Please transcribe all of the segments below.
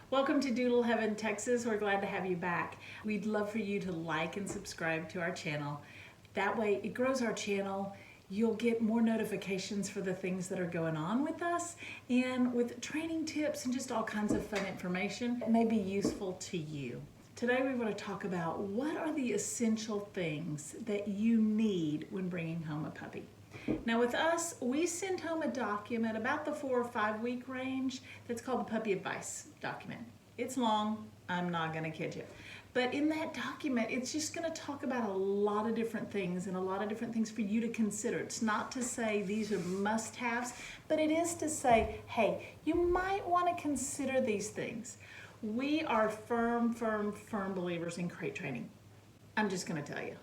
Welcome to Doodle Heaven, Texas. We're glad to have you back. We'd love for you to like and subscribe to our channel. That way it grows our channel. You'll get more notifications for the things that are going on with us and with training tips and just all kinds of fun information that may be useful to you. Today we want to talk about what are the essential things that you need when bringing home a puppy. Now with us, we send home a document about the 4 or 5 week range that's called the Puppy Advice document. It's long, I'm not gonna kid you. But in that document, it's just gonna talk about a lot of different things and a lot of different things for you to consider. It's not to say these are must-haves, but it is to say, hey, you might wanna consider these things. We are firm believers in crate training. I'm just gonna tell you.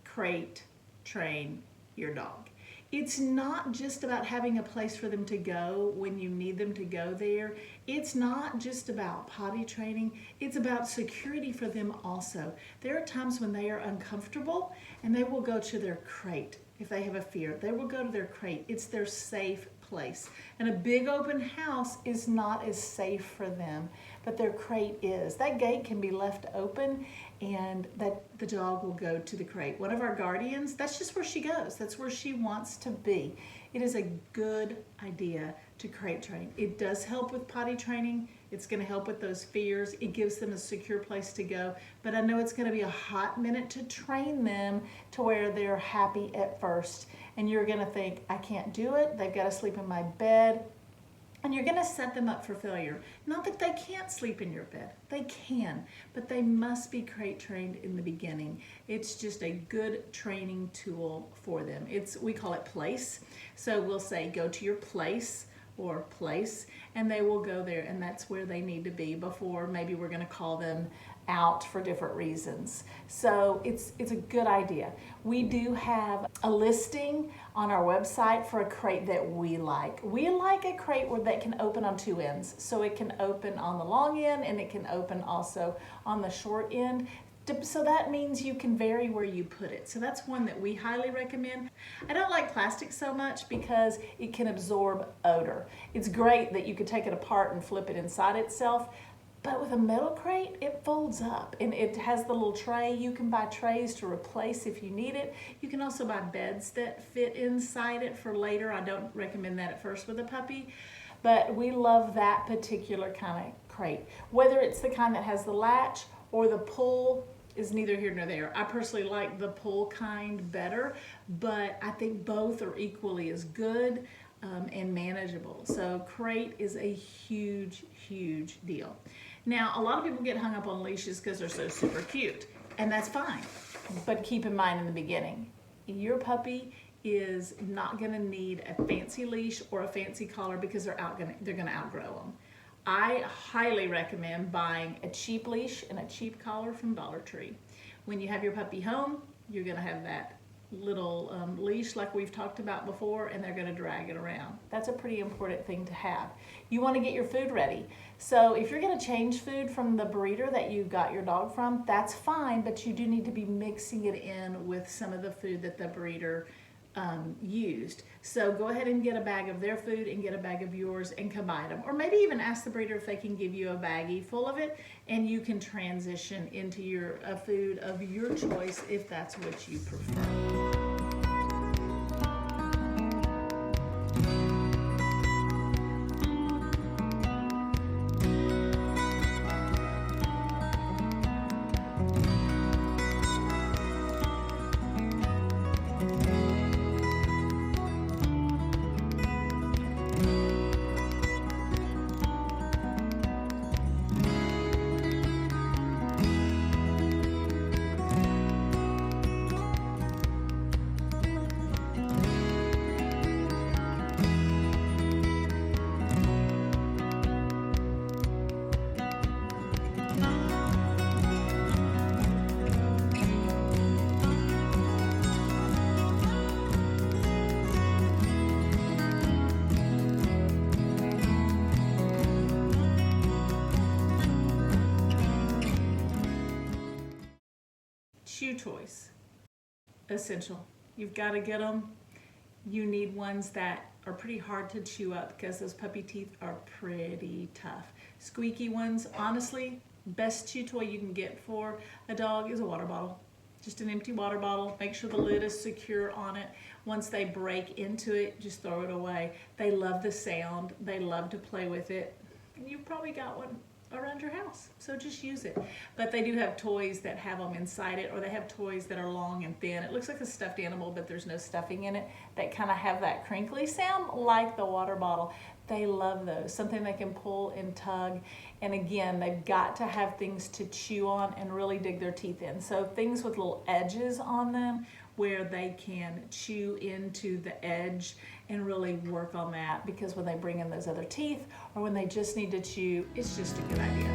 Crate train your dog. It's not just about having a place for them to go when you need them to go there. It's not just about potty training. It's about security for them also. There are times when they are uncomfortable and they will go to their crate. If they have a fear, they will go to their crate. It's their safe place. And a big open house is not as safe for them, but their crate is. That gate can be left open and that the dog will go to the crate. One of our guardians, that's just where she goes. That's where she wants to be. It is a good idea to crate train. It does help with potty training. It's gonna help with those fears. It gives them a secure place to go. But I know it's gonna be a hot minute to train them to where they're happy at first. And you're gonna think, I can't do it. They've gotta sleep in my bed. And you're gonna set them up for failure. Not that they can't sleep in your bed. They can, but they must be crate trained in the beginning. It's just a good training tool for them. We call it place. So we'll say, go to your place or place, and they will go there, and that's where they need to be before maybe we're gonna call them out for different reasons. So it's a good idea. We do have a listing on our website for a crate that we like. We like a crate where that can open on 2 ends. So it can open on the long end and it can open also on the short end. So that means you can vary where you put it. So that's one that we highly recommend. I don't like plastic so much because it can absorb odor. It's great that you could take it apart and flip it inside itself, but with a metal crate, it folds up and it has the little tray. You can buy trays to replace if you need it. You can also buy beds that fit inside it for later. I don't recommend that at first with a puppy, but we love that particular kind of crate. Whether it's the kind that has the latch or the pull is neither here nor there. I personally like the pull kind better, but I think both are equally as good and manageable. So crate is a huge deal. Now, a lot of people get hung up on leashes because they're so super cute, and that's fine. But keep in mind in the beginning, your puppy is not gonna need a fancy leash or a fancy collar because they're gonna outgrow them. I highly recommend buying a cheap leash and a cheap collar from Dollar Tree. When you have your puppy home, you're gonna have that little leash like we've talked about before, and they're gonna drag it around. That's a pretty important thing to have. You wanna get your food ready. So if you're gonna change food from the breeder that you got your dog from, that's fine, but you do need to be mixing it in with some of the food that the breeder used. So go ahead and get a bag of their food and get a bag of yours and combine them. Or maybe even ask the breeder if they can give you a baggie full of it and you can transition into your food of your choice if that's what you prefer. Chew toys, essential. You've got to get them. You need ones that are pretty hard to chew up because those puppy teeth are pretty tough. Squeaky ones, honestly, best chew toy you can get for a dog is a water bottle. Just an empty water bottle. Make sure the lid is secure on it. Once they break into it, just throw it away. They love the sound. They love to play with it. You've probably got one around your house, so just use it. But they do have toys that have them inside it, or they have toys that are long and thin. It looks like a stuffed animal, but there's no stuffing in it, that kind of have that crinkly sound like the water bottle. They love those, something they can pull and tug. And again, they've got to have things to chew on and really dig their teeth in. So things with little edges on them where they can chew into the edge and really work on that, because when they bring in those other teeth or when they just need to chew, it's just a good idea.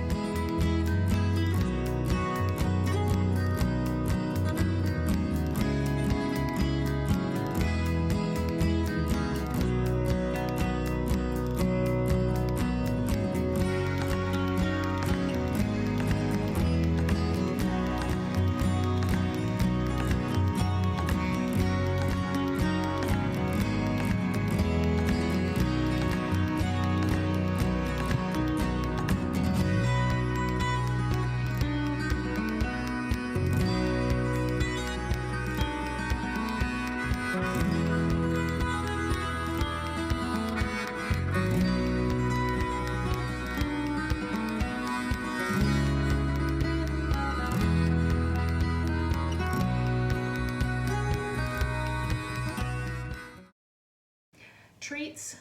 Treats,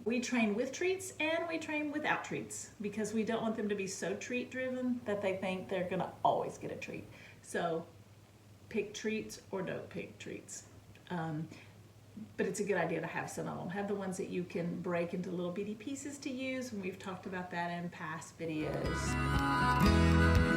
we train with treats and we train without treats, because we don't want them to be so treat driven that they think they're gonna always get a treat. So pick treats or don't pick treats. But it's a good idea to have some of them. Have the ones that you can break into little bitty pieces to use, and we've talked about that in past videos.